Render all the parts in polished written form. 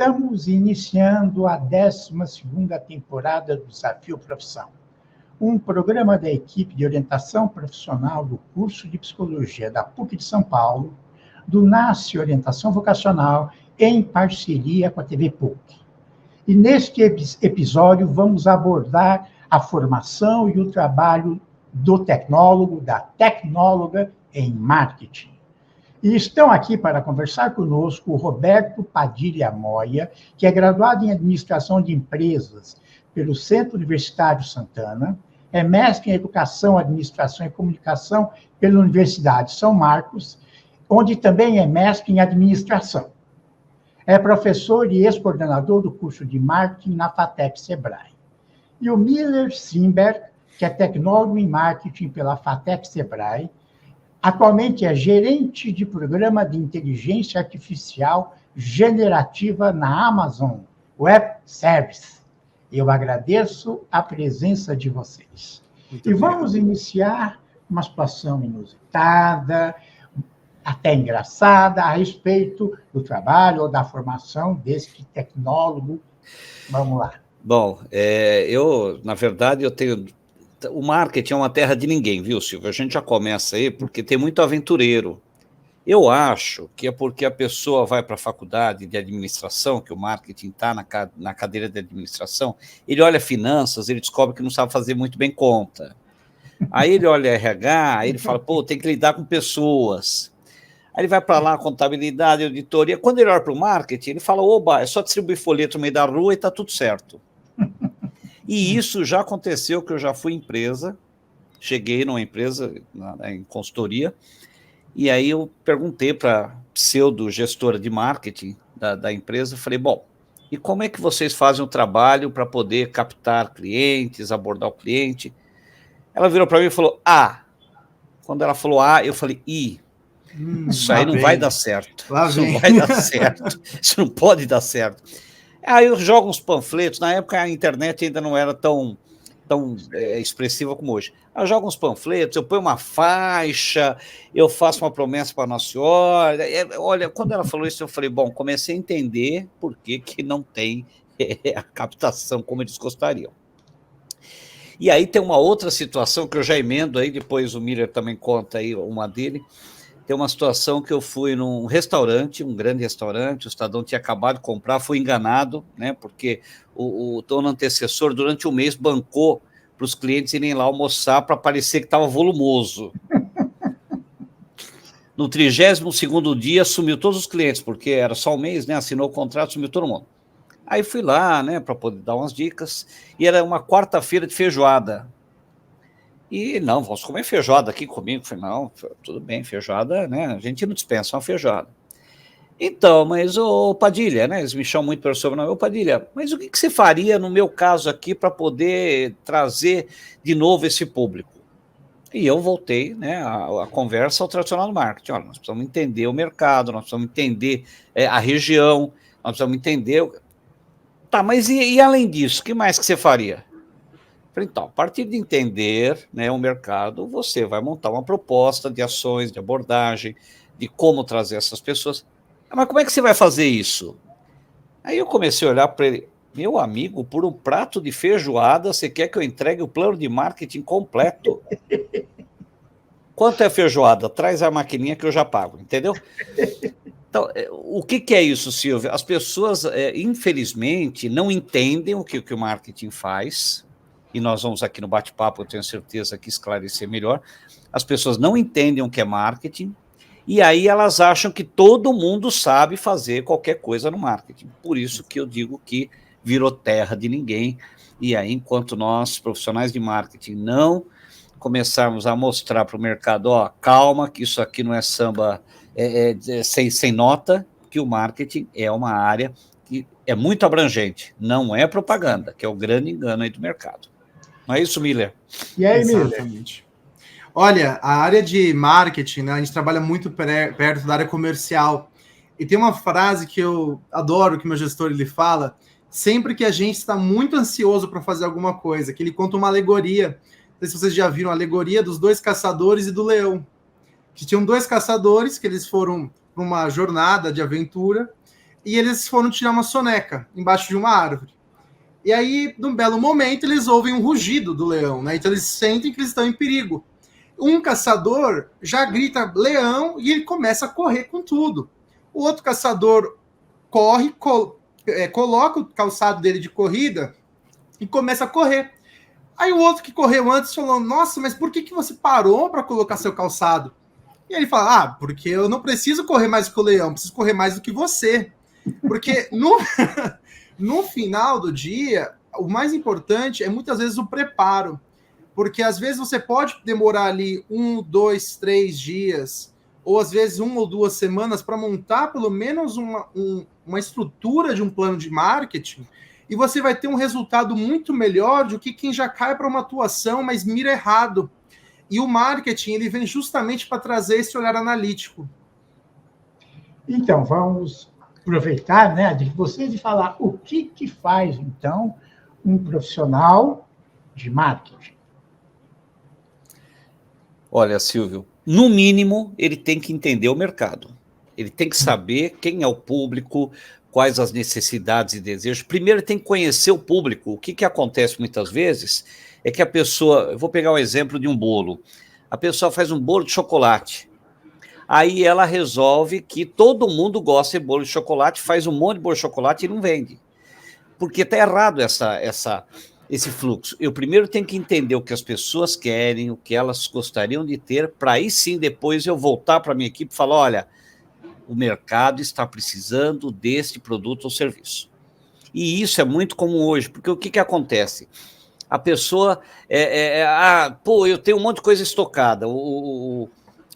Estamos iniciando a 12ª temporada do Desafio Profissão, um programa da equipe de orientação profissional do curso de Psicologia da PUC de São Paulo, do NASCE Orientação Vocacional, em parceria com a TV PUC. E neste episódio vamos abordar a formação e o trabalho do tecnólogo, da tecnóloga em marketing. E estão aqui para conversar conosco o Roberto Padilha Moya, que é graduado em Administração de Empresas pelo Centro Universitário Santana, é mestre em Educação, Administração e Comunicação pela Universidade São Marcos, onde também é mestre em Administração. É professor e ex-coordenador do curso de Marketing na FATEC Sebrae. E o Miller Simberg, que é tecnólogo em Marketing pela FATEC Sebrae, atualmente é gerente de programa de inteligência artificial generativa na Amazon Web Service. Eu agradeço a presença de vocês. Muito e vamos iniciar uma situação inusitada, até engraçada, a respeito do trabalho ou da formação desse tecnólogo. Vamos lá. Bom, na verdade, eu tenho... O marketing é uma terra de ninguém, viu, Silvio? A gente já começa aí, porque tem muito aventureiro. Eu acho que é porque a pessoa vai para a faculdade de administração, que o marketing está na cadeira de administração, ele olha finanças, ele descobre que não sabe fazer muito bem conta. Aí ele olha RH, aí ele fala, pô, tem que lidar com pessoas. Aí ele vai para lá, contabilidade, auditoria. Quando ele olha para o marketing, ele fala, oba, é só distribuir folheto no meio da rua e está tudo certo. E isso já aconteceu, que eu já fui empresa, cheguei numa empresa em consultoria, e aí eu perguntei para a pseudo-gestora de marketing da empresa, falei, bom, e como é que vocês fazem o trabalho para poder captar clientes, abordar o cliente? Ela virou para mim e falou, quando ela falou eu falei, isso aí não vai dar certo, isso não vai dar certo, isso não pode dar certo. Aí eu jogo uns panfletos, na época a internet ainda não era tão expressiva como hoje. Eu jogo uns panfletos, eu ponho uma faixa, eu faço uma promessa para Nossa Senhora. Olha, quando ela falou isso, eu falei, bom, comecei a entender por que não tem a captação como eles gostariam. E aí tem uma outra situação que eu já emendo aí, depois o Miller também conta aí uma dele. Tem uma situação que eu fui num restaurante, um grande restaurante, o Estadão tinha acabado de comprar, fui enganado, né, porque o dono antecessor, durante um mês, bancou para os clientes irem lá almoçar para parecer que estava volumoso. No 32º dia, sumiu todos os clientes, porque era só um mês, né, assinou o contrato, sumiu todo mundo. Aí fui lá, né, para poder dar umas dicas, e era uma quarta-feira de feijoada. E não, vamos comer feijoada aqui comigo. Falei, não, tudo bem, feijoada, né? A gente não dispensa uma feijoada. Então, mas o Padilha, né? Eles me chamam muito pelo sobrenome. Ô Padilha, mas o que você faria no meu caso aqui para poder trazer de novo esse público? E eu voltei, né, a conversa ao tradicional do marketing. Olha, nós precisamos entender o mercado, nós precisamos entender a região, nós precisamos entender... Tá, mas e além disso, o que mais que você faria? Então, a partir de entender, né, o mercado, você vai montar uma proposta de ações, de abordagem, de como trazer essas pessoas. Mas como é que você vai fazer isso? Aí eu comecei a olhar para ele, meu amigo, por um prato de feijoada, você quer que eu entregue o plano de marketing completo? Quanto é feijoada? Traz a maquininha que eu já pago, entendeu? Então, o que é isso, Silvio? As pessoas, infelizmente, não entendem o que o marketing faz, e nós vamos aqui no bate-papo, eu tenho certeza que esclarecer melhor. As pessoas não entendem o que é marketing, e aí elas acham que todo mundo sabe fazer qualquer coisa no marketing. Por isso que eu digo que virou terra de ninguém, e aí enquanto nós, profissionais de marketing, não começarmos a mostrar para o mercado, calma, que isso aqui não é samba sem nota, que o marketing é uma área que é muito abrangente, não é propaganda, que é o grande engano aí do mercado. Não é isso, Miller? E aí, exatamente. Miller? Olha, a área de marketing, né, a gente trabalha muito perto da área comercial. E tem uma frase que eu adoro, que meu gestor ele fala, sempre que a gente está muito ansioso para fazer alguma coisa, que ele conta uma alegoria. Não sei se vocês já viram a alegoria dos 2 caçadores e do leão. Que tinham 2 caçadores, que eles foram para uma jornada de aventura, e eles foram tirar uma soneca embaixo de uma árvore. E aí, num belo momento, eles ouvem um rugido do leão, né? Então eles sentem que eles estão em perigo. Um caçador já grita leão e ele começa a correr com tudo. O outro caçador corre, coloca o calçado dele de corrida e começa a correr. Aí o outro que correu antes falou, nossa, mas por que você parou para colocar seu calçado? E ele fala, porque eu não preciso correr mais que o leão, preciso correr mais do que você. Porque no final do dia, o mais importante é muitas vezes o preparo. Porque às vezes você pode demorar ali 1, 2, 3 dias, ou às vezes 1 ou 2 semanas para montar pelo menos uma estrutura de um plano de marketing, e você vai ter um resultado muito melhor do que quem já cai para uma atuação, mas mira errado. E o marketing, ele vem justamente para trazer esse olhar analítico. Então, vamos aproveitar, né, de vocês e falar o que faz, então, um profissional de marketing. Olha, Silvio, no mínimo, ele tem que entender o mercado. Ele tem que saber quem é o público, quais as necessidades e desejos. Primeiro, ele tem que conhecer o público. O que acontece muitas vezes é que a pessoa... Eu vou pegar o exemplo de um bolo. A pessoa faz um bolo de chocolate. Aí ela resolve que todo mundo gosta de bolo de chocolate, faz um monte de bolo de chocolate e não vende. Porque está errado esse fluxo. Eu primeiro tenho que entender o que as pessoas querem, o que elas gostariam de ter, para aí sim, depois eu voltar para a minha equipe e falar, olha, o mercado está precisando deste produto ou serviço. E isso é muito comum hoje, porque o que acontece? A pessoa, eu tenho um monte de coisa estocada. O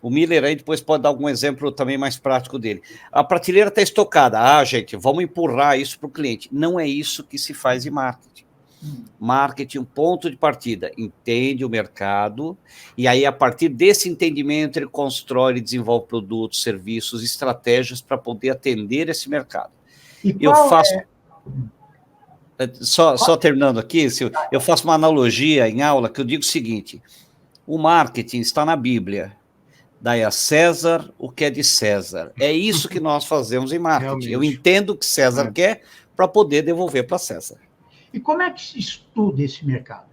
Miller aí depois pode dar algum exemplo também mais prático dele. A prateleira está estocada. Gente, vamos empurrar isso para o cliente. Não é isso que se faz em marketing. Marketing, um ponto de partida, entende o mercado, e aí a partir desse entendimento ele constrói e desenvolve produtos, serviços, estratégias para poder atender esse mercado. Eu faço... Só terminando aqui, eu faço uma analogia em aula que eu digo o seguinte, o marketing está na Bíblia, dai a César o que é de César. É isso que nós fazemos em marketing. Realmente. Eu entendo o que César quer para poder devolver para César. E como é que se estuda esse mercado?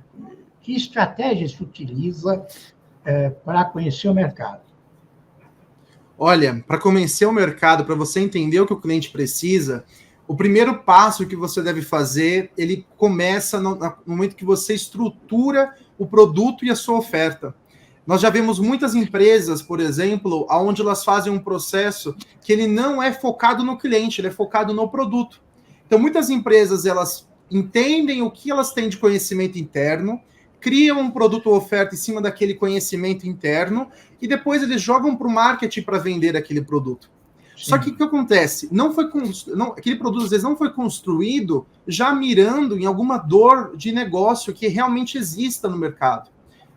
Que estratégias se utiliza para conhecer o mercado? Olha, para conhecer o mercado, para você entender o que o cliente precisa, o primeiro passo que você deve fazer, ele começa no momento que você estrutura o produto e a sua oferta. Nós já vemos muitas empresas, por exemplo, onde elas fazem um processo que ele não é focado no cliente, ele é focado no produto. Então, muitas empresas, elas entendem o que elas têm de conhecimento interno, criam um produto ou oferta em cima daquele conhecimento interno e depois eles jogam para o marketing para vender aquele produto. Sim. Só que o que acontece? Aquele produto às vezes não foi construído já mirando em alguma dor de negócio que realmente exista no mercado.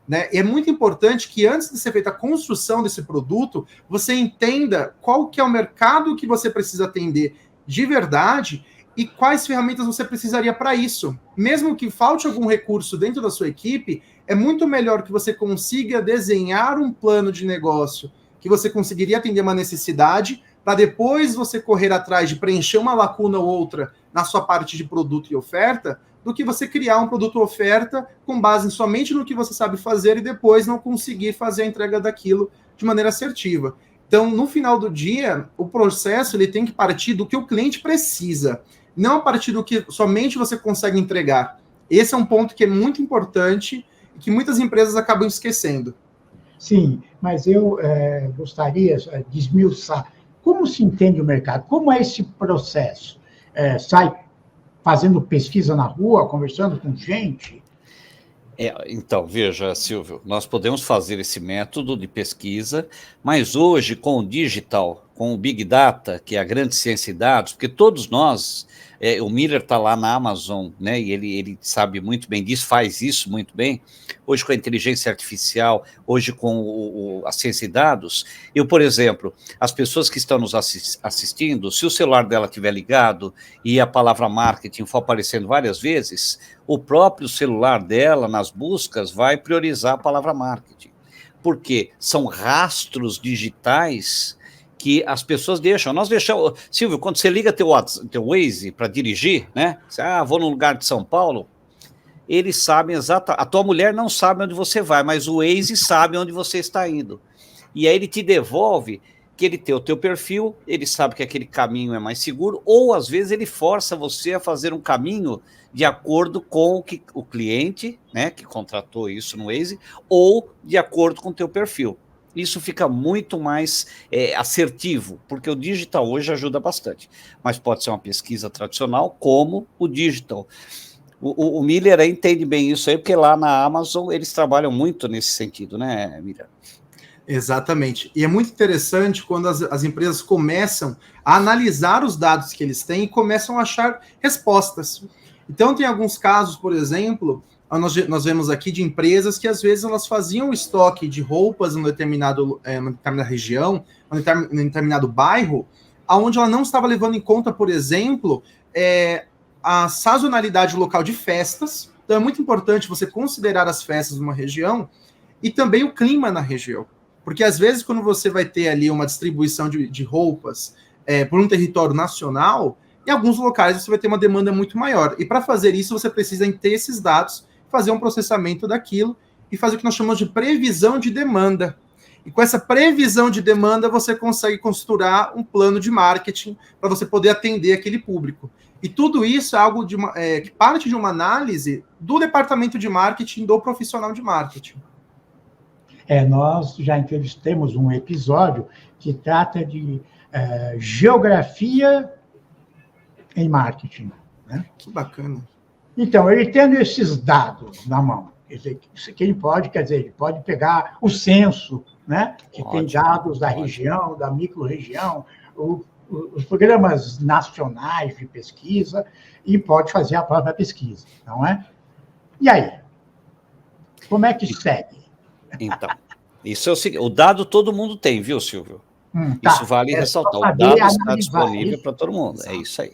Né? E é muito importante que antes de ser feita a construção desse produto, você entenda qual que é o mercado que você precisa atender de verdade e quais ferramentas você precisaria para isso. Mesmo que falte algum recurso dentro da sua equipe, é muito melhor que você consiga desenhar um plano de negócio que você conseguiria atender uma necessidade, para depois você correr atrás de preencher uma lacuna ou outra na sua parte de produto e oferta, do que você criar um produto ou oferta com base somente no que você sabe fazer e depois não conseguir fazer a entrega daquilo de maneira assertiva. Então, no final do dia, o processo ele tem que partir do que o cliente precisa, não a partir do que somente você consegue entregar. Esse é um ponto que é muito importante e que muitas empresas acabam esquecendo. Sim, mas eu gostaria de esmiuçar. Como se entende o mercado? Como é esse processo? Sai fazendo pesquisa na rua, conversando com gente? Então, veja, Silvio, nós podemos fazer esse método de pesquisa, mas hoje, com o digital, com o Big Data, que é a grande ciência de dados, porque todos nós, o Miller está lá na Amazon, né, e ele sabe muito bem disso, faz isso muito bem, hoje com a inteligência artificial, hoje com a ciência de dados, por exemplo, as pessoas que estão nos assistindo, se o celular dela estiver ligado e a palavra marketing for aparecendo várias vezes, o próprio celular dela, nas buscas, vai priorizar a palavra marketing. Porque são rastros digitais que as pessoas deixam. Nós deixamos... Silvio, quando você liga teu Waze para dirigir, né? Você, vou num lugar de São Paulo, eles sabem exatamente... A tua mulher não sabe onde você vai, mas o Waze sabe onde você está indo. E aí ele te devolve que ele tem o teu perfil, ele sabe que aquele caminho é mais seguro, ou às vezes ele força você a fazer um caminho de acordo com o cliente, né, que contratou isso no Waze, ou de acordo com o teu perfil. Isso fica muito mais assertivo, porque o digital hoje ajuda bastante, mas pode ser uma pesquisa tradicional como o digital. O Miller entende bem isso aí, porque lá na Amazon eles trabalham muito nesse sentido, né, Miller? Exatamente. E é muito interessante quando as empresas começam a analisar os dados que eles têm e começam a achar respostas. Então, tem alguns casos, por exemplo, nós vemos aqui de empresas que às vezes elas faziam estoque de roupas em uma determinada região, em um determinado bairro, onde ela não estava levando em conta, por exemplo, a sazonalidade local de festas. Então, é muito importante você considerar as festas de uma região e também o clima na região. Porque, às vezes, quando você vai ter ali uma distribuição de roupas por um território nacional, em alguns locais você vai ter uma demanda muito maior. E, para fazer isso, você precisa ter esses dados, fazer um processamento daquilo e fazer o que nós chamamos de previsão de demanda. E com essa previsão de demanda, você consegue costurar um plano de marketing para você poder atender aquele público. E tudo isso é algo que parte de uma análise do departamento de marketing do profissional de marketing. Nós já entrevistamos um episódio que trata de geografia em marketing. Né? Que bacana. Então, ele tendo esses dados na mão, isso que ele pode pegar o censo, né? Que tem dados da região, da micro-região, os programas nacionais de pesquisa, e pode fazer a própria pesquisa, não é? E aí? Como é que segue? Então, isso é o seguinte, o dado todo mundo tem, viu, Silvio? Tá. Isso vale ressaltar, o dado está disponível para todo mundo, é isso aí.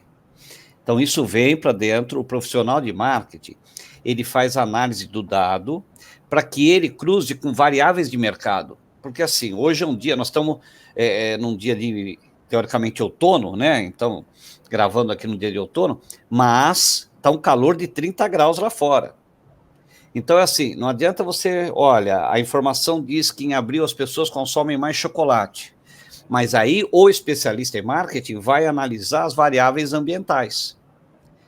Então, isso vem para dentro, o profissional de marketing, ele faz análise do dado para que ele cruze com variáveis de mercado. Porque, assim, hoje é um dia, nós estamos num dia de, teoricamente, outono, né? Então, gravando aqui no dia de outono, mas está um calor de 30 graus lá fora. Então, é assim, não adianta você... Olha, a informação diz que em abril as pessoas consomem mais chocolate. Mas aí o especialista em marketing vai analisar as variáveis ambientais.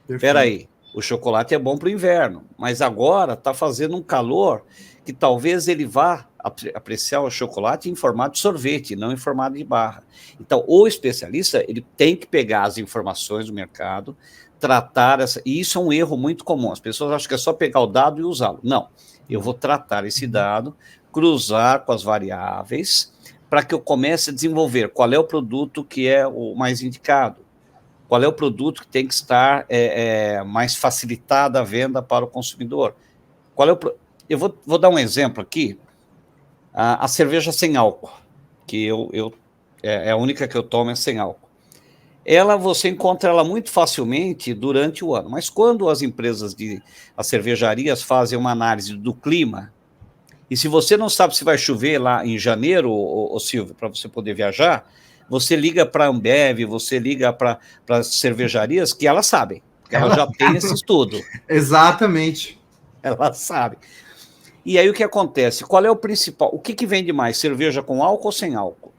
Espera aí, o chocolate é bom para o inverno, mas agora está fazendo um calor que talvez ele vá apreciar o chocolate em formato de sorvete, não em formato de barra. Então, o especialista ele tem que pegar as informações do mercado, tratar e isso é um erro muito comum. As pessoas acham que é só pegar o dado e usá-lo. Não, eu vou tratar esse dado, cruzar com as variáveis, para que eu comece a desenvolver qual é o produto que é o mais indicado, qual é o produto que tem que estar mais facilitada a venda para o consumidor. Eu vou dar um exemplo aqui, a cerveja sem álcool, que é a única que eu tomo é sem álcool. Você encontra ela muito facilmente durante o ano, mas quando as empresas as cervejarias fazem uma análise do clima, e se você não sabe se vai chover lá em janeiro, Silvio, para você poder viajar, você liga para a Ambev, você liga para as cervejarias que elas sabem, porque elas já têm esse estudo. Exatamente. Elas sabem. E aí o que acontece? Qual é o principal? O que vende mais, cerveja com álcool ou sem álcool?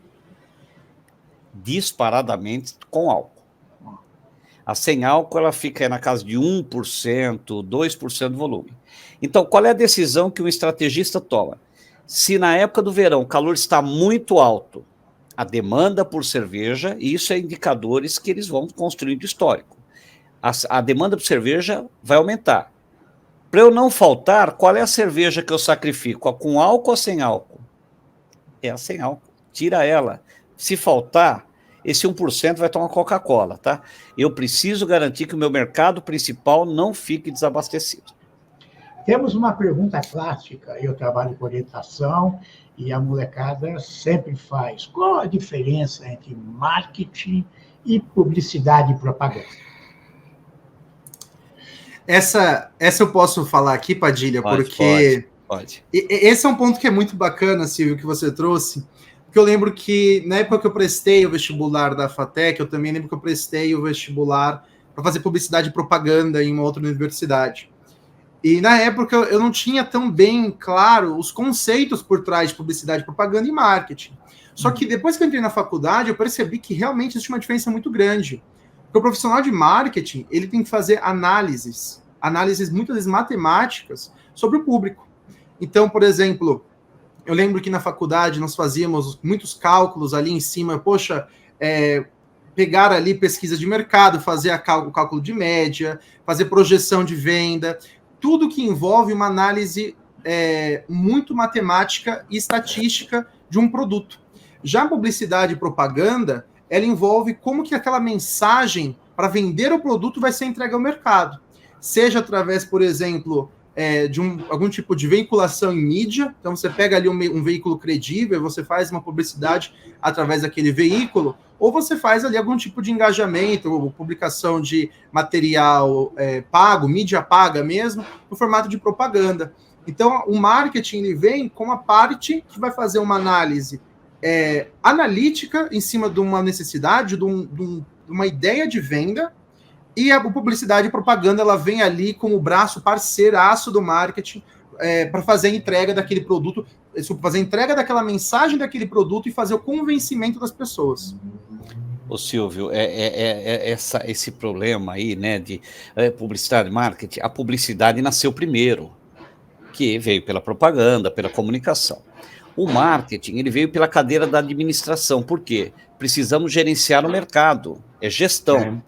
Disparadamente com álcool. A sem álcool ela fica na casa de 1%, 2% do volume. Então, qual é a decisão que um estrategista toma? Se na época do verão o calor está muito alto, a demanda por cerveja, e isso é indicadores que eles vão construindo histórico. A demanda por cerveja vai aumentar. Para eu não faltar, qual é a cerveja que eu sacrifico? A com álcool ou sem álcool? É a sem álcool. Tira ela. Se faltar, esse 1% vai tomar Coca-Cola, tá? Eu preciso garantir que o meu mercado principal não fique desabastecido. Temos uma pergunta clássica, eu trabalho com orientação e a molecada sempre faz. Qual a diferença entre marketing e publicidade e propaganda? Essa eu posso falar aqui, Padilha, porque pode. Esse é um ponto que é muito bacana, Silvio, que você trouxe, porque eu lembro que na época que eu prestei o vestibular da FATEC, eu também lembro que eu prestei o vestibular para fazer publicidade e propaganda em uma outra universidade. E na época eu não tinha tão bem claro os conceitos por trás de publicidade, propaganda e marketing. Só que depois que eu entrei na faculdade, eu percebi que realmente existe uma diferença muito grande. Porque o profissional de marketing, ele tem que fazer análises muitas vezes matemáticas sobre o público. Então, por exemplo, eu lembro que na faculdade nós fazíamos muitos cálculos ali em cima, pegar ali pesquisa de mercado, fazer o cálculo de média, fazer projeção de venda, tudo que envolve uma análise muito matemática e estatística de um produto. Já a publicidade e propaganda, ela envolve como que aquela mensagem para vender o produto vai ser entregue ao mercado. Seja através, por exemplo, de algum tipo de veiculação em mídia, então você pega ali um veículo credível, você faz uma publicidade através daquele veículo, ou você faz ali algum tipo de engajamento, ou publicação de material pago, mídia paga mesmo, no formato de propaganda. Então, o marketing ele vem com a parte que vai fazer uma análise analítica em cima de uma necessidade, de uma ideia de venda, e a publicidade e propaganda ela vem ali como o braço parceiraço do marketing para fazer a entrega daquele produto, fazer a entrega daquela mensagem daquele produto e fazer o convencimento das pessoas. Ô Silvio, esse problema aí, né, de publicidade e marketing, a publicidade nasceu primeiro, que veio pela propaganda, pela comunicação. O marketing, ele veio pela cadeira da administração. Por quê? Precisamos gerenciar o mercado, é gestão.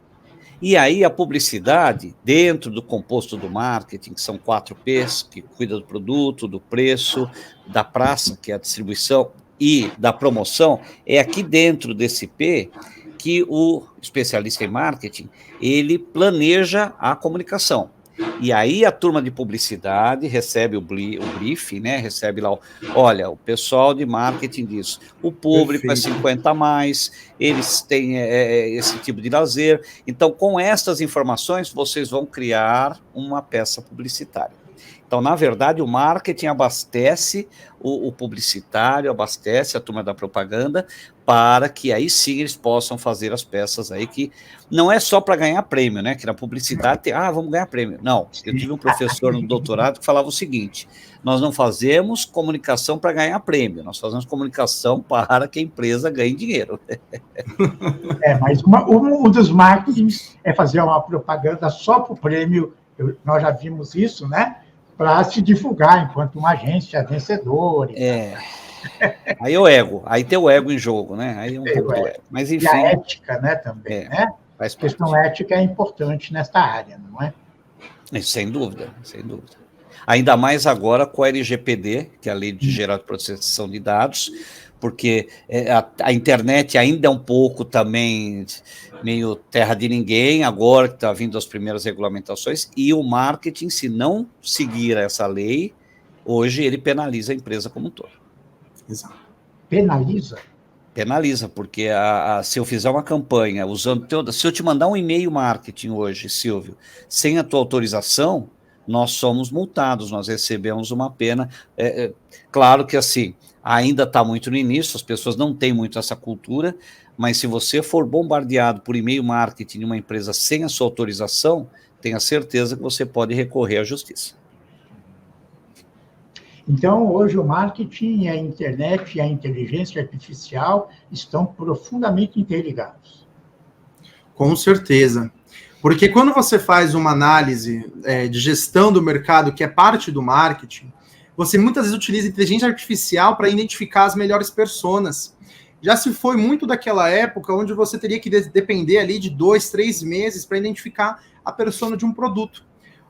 E aí a publicidade, dentro do composto do marketing, que são 4 P's, que cuida do produto, do preço, da praça, que é a distribuição, e da promoção, é aqui dentro desse P que o especialista em marketing, ele planeja a comunicação. E aí a turma de publicidade recebe o briefing, né? Recebe lá, olha, o pessoal de marketing diz, o público Perfeito. É 50 a mais, eles têm esse tipo de lazer. Então, com estas informações, vocês vão criar uma peça publicitária. Então, na verdade, o marketing abastece o publicitário, abastece a turma da propaganda, para que aí sim eles possam fazer as peças aí, que não é só para ganhar prêmio, né? Que na publicidade tem, vamos ganhar prêmio. Não, eu tive um professor no doutorado que falava o seguinte, nós não fazemos comunicação para ganhar prêmio, nós fazemos comunicação para que a empresa ganhe dinheiro. Mas um dos marketings é fazer uma propaganda só para o prêmio, nós já vimos isso, né? Para se divulgar enquanto uma agência vencedora. Aí é o ego, aí tem o ego em jogo, né? Aí é um pouco do ego. Mas, enfim, e a ética, né, também, né? A questão ética é importante nesta área, não é? Sem dúvida, sem dúvida. Ainda mais agora com a LGPD, que é a Lei Geral de Proteção de Dados, porque a internet ainda é um pouco também meio terra de ninguém, agora que está vindo as primeiras regulamentações, e o marketing, se não seguir essa lei, hoje ele penaliza a empresa como um todo. Exato. Penaliza? Penaliza, porque se eu fizer uma campanha usando... Se eu te mandar um e-mail marketing hoje, Silvio, sem a tua autorização, nós somos multados, nós recebemos uma pena. Claro que assim, ainda está muito no início, as pessoas não têm muito essa cultura, mas se você for bombardeado por e-mail marketing de uma empresa sem a sua autorização, tenha certeza que você pode recorrer à justiça. Então, hoje o marketing, a internet e a inteligência artificial estão profundamente interligados. Com certeza. Porque quando você faz uma análise de gestão do mercado, que é parte do marketing, você muitas vezes utiliza inteligência artificial para identificar as melhores personas. Já se foi muito daquela época onde você teria que depender ali de 2, 3 meses para identificar a persona de um produto.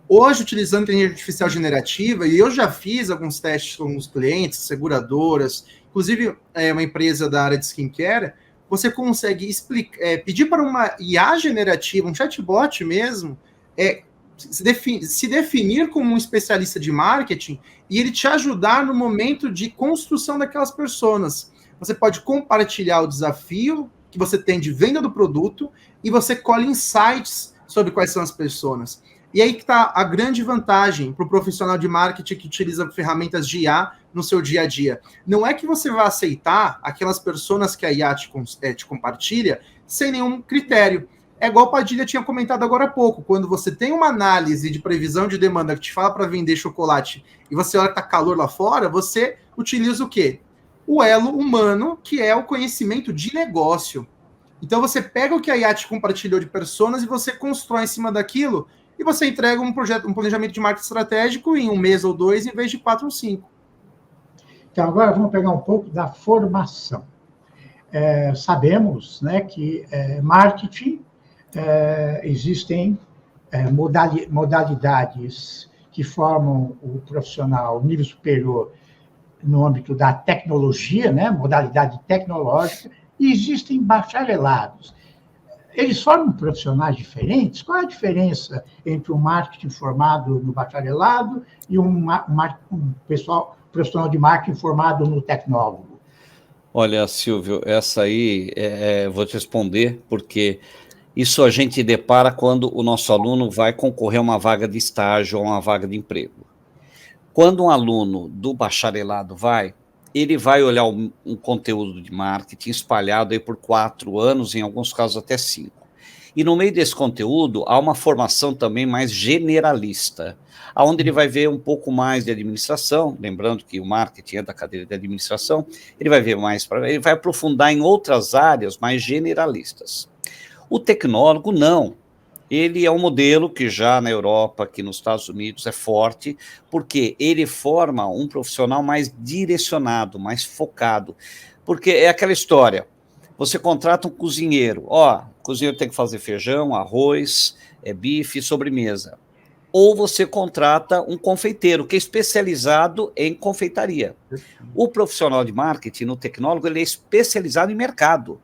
Hoje, utilizando inteligência artificial generativa, e eu já fiz alguns testes com os clientes, seguradoras, inclusive uma empresa da área de skincare, você consegue pedir para uma IA generativa, um chatbot mesmo, se definir como um especialista de marketing e ele te ajudar no momento de construção daquelas personas. Você pode compartilhar o desafio que você tem de venda do produto e você colhe insights sobre quais são as pessoas. E aí que está a grande vantagem para o profissional de marketing que utiliza ferramentas de IA no seu dia a dia. Não é que você vai aceitar aquelas personas que a IA te compartilha sem nenhum critério. É igual o Padilha tinha comentado agora há pouco, quando você tem uma análise de previsão de demanda que te fala para vender chocolate e você olha que está calor lá fora, você utiliza o quê? O elo humano, que é o conhecimento de negócio. Então você pega o que a IA te compartilhou de personas e você constrói em cima daquilo e você entrega um planejamento de marketing estratégico em 1 mês ou 2, em vez de 4 ou 5. Então, agora vamos pegar um pouco da formação. Sabemos, né, que marketing, existem modalidades que formam o profissional nível superior no âmbito da tecnologia, né, modalidade tecnológica, e existem bacharelados. Eles formam profissionais diferentes? Qual é a diferença entre um marketing formado no bacharelado e um profissional de marketing formado no tecnólogo? Olha, Silvio, essa aí vou te responder, porque isso a gente depara quando o nosso aluno vai concorrer a uma vaga de estágio ou uma vaga de emprego. Quando um aluno do bacharelado ele vai olhar um conteúdo de marketing espalhado aí por 4 anos, em alguns casos até 5. E no meio desse conteúdo, há uma formação também mais generalista, onde ele vai ver um pouco mais de administração, lembrando que o marketing é da cadeira de administração, ele vai ver mais, ele vai aprofundar em outras áreas mais generalistas. O tecnólogo, não. Ele é um modelo que já na Europa, aqui nos Estados Unidos, é forte, porque ele forma um profissional mais direcionado, mais focado. Porque é aquela história, você contrata um cozinheiro, o cozinheiro tem que fazer feijão, arroz, bife, sobremesa. Ou você contrata um confeiteiro, que é especializado em confeitaria. O profissional de marketing, no tecnólogo, ele é especializado em mercado.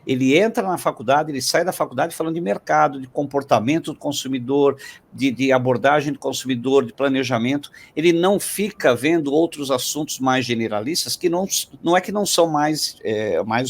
Ele entra na faculdade, ele sai da faculdade falando de mercado, de comportamento do consumidor, de abordagem do consumidor, de planejamento. Ele não fica vendo outros assuntos mais generalistas, que não é que não são mais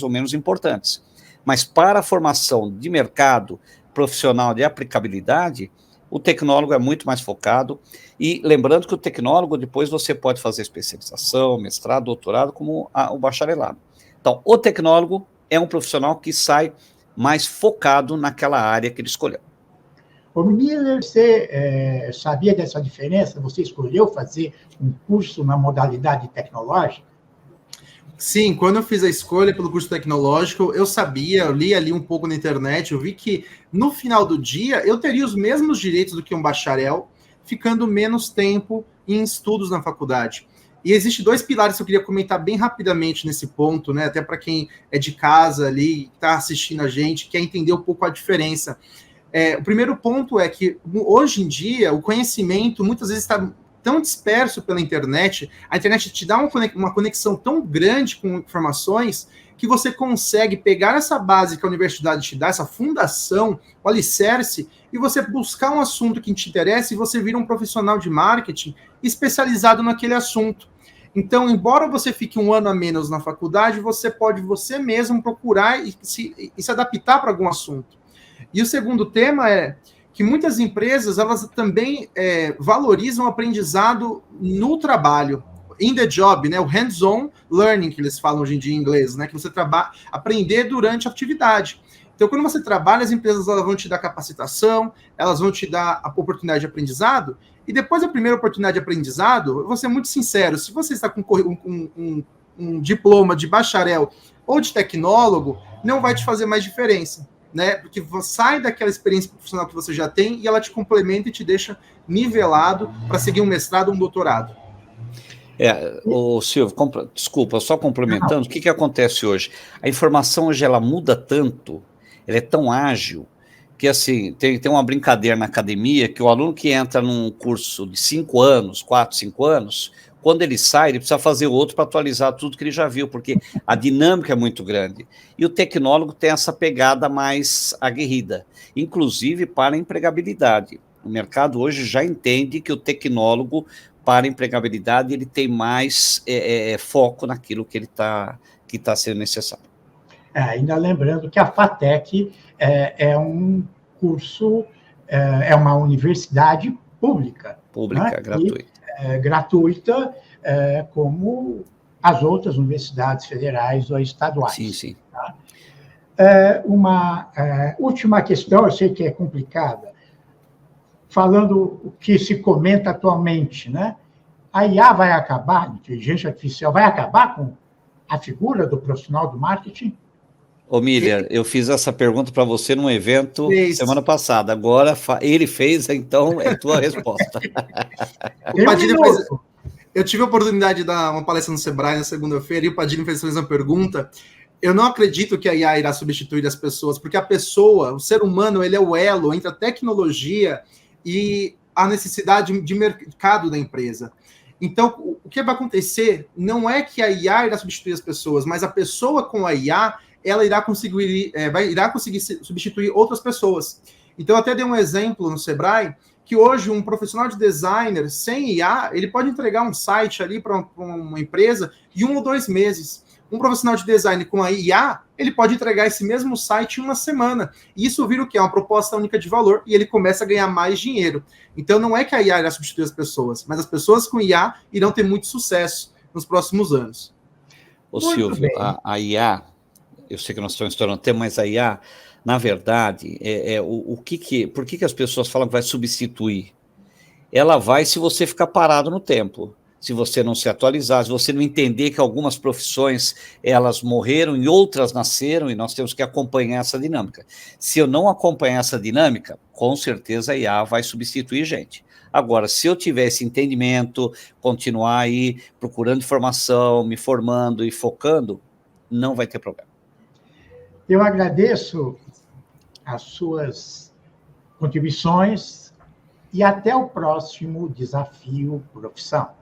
ou menos importantes. Mas para a formação de mercado profissional de aplicabilidade, o tecnólogo é muito mais focado. E lembrando que o tecnólogo, depois você pode fazer especialização, mestrado, doutorado, como o bacharelado. Então, o tecnólogo é um profissional que sai mais focado naquela área que ele escolheu. Ô, Miller, você sabia dessa diferença? Você escolheu fazer um curso na modalidade tecnológica? Sim, quando eu fiz a escolha pelo curso tecnológico, eu sabia, eu li ali um pouco na internet, eu vi que no final do dia eu teria os mesmos direitos do que um bacharel, ficando menos tempo em estudos na faculdade. E existem 2 pilares que eu queria comentar bem rapidamente nesse ponto, né? Até para quem é de casa ali, está assistindo a gente, quer entender um pouco a diferença. O primeiro ponto é que, hoje em dia, o conhecimento muitas vezes está tão disperso pela internet, a internet te dá uma conexão tão grande com informações que você consegue pegar essa base que a universidade te dá, essa fundação, o alicerce, e você buscar um assunto que te interessa e você vira um profissional de marketing especializado naquele assunto. Então, embora você fique 1 ano a menos na faculdade, você pode você mesmo procurar e se adaptar para algum assunto. E o segundo tema é que muitas empresas, elas também valorizam o aprendizado no trabalho, in the job, né? O hands-on learning, que eles falam hoje em dia em inglês, né? Que você aprender durante a atividade. Então, quando você trabalha, as empresas elas vão te dar capacitação, elas vão te dar a oportunidade de aprendizado, e depois da primeira oportunidade de aprendizado, eu vou ser muito sincero, se você está com um diploma de bacharel ou de tecnólogo, não vai te fazer mais diferença, né? Porque você sai daquela experiência profissional que você já tem e ela te complementa e te deixa nivelado para seguir um mestrado ou um doutorado. Silvio, desculpa, só complementando, o que acontece hoje? A informação hoje ela muda tanto, ela é tão ágil, que assim, tem uma brincadeira na academia, que o aluno que entra num curso de 5 anos, 4, 5 anos, quando ele sai, ele precisa fazer outro para atualizar tudo que ele já viu, porque a dinâmica é muito grande. E o tecnólogo tem essa pegada mais aguerrida, inclusive para a empregabilidade. O mercado hoje já entende que o tecnólogo, para a empregabilidade, ele tem mais foco naquilo que está sendo necessário. Ainda lembrando que a FATEC é um curso é uma universidade pública. Pública, né? gratuita. Gratuita, como as outras universidades federais ou estaduais. Sim, sim. Tá? Uma última questão, eu sei que é complicada, falando o que se comenta atualmente, né? A IA vai acabar, a inteligência artificial vai acabar com a figura do profissional do marketing? Ô, Miriam, eu fiz essa pergunta para você num evento semana passada. Agora ele fez, então é tua resposta. Eu tive a oportunidade de dar uma palestra no Sebrae na segunda-feira e o Padilha fez a mesma pergunta. Eu não acredito que a IA irá substituir as pessoas, porque a pessoa, o ser humano, ele é o elo entre a tecnologia e a necessidade de mercado da empresa. Então, o que vai acontecer não é que a IA irá substituir as pessoas, mas a pessoa com a IA, ela irá conseguir substituir outras pessoas. Então, eu até dei um exemplo no Sebrae, que hoje um profissional de designer sem IA, ele pode entregar um site ali para uma empresa em 1 ou 2 meses. Um profissional de design com a IA, ele pode entregar esse mesmo site em 1 semana. E isso vira o quê? Uma proposta única de valor e ele começa a ganhar mais dinheiro. Então não é que a IA irá substituir as pessoas, mas as pessoas com IA irão ter muito sucesso nos próximos anos. Ô Silvio, a IA, eu sei que nós estamos estourando tempo, mas a IA, na verdade, por que as pessoas falam que vai substituir? Ela vai se você ficar parado no tempo. Se você não se atualizar, se você não entender que algumas profissões, elas morreram e outras nasceram, e nós temos que acompanhar essa dinâmica. Se eu não acompanhar essa dinâmica, com certeza a IA vai substituir gente. Agora, se eu tiver esse entendimento, continuar aí procurando informação, me formando e focando, não vai ter problema. Eu agradeço as suas contribuições e até o próximo Desafio Profissão.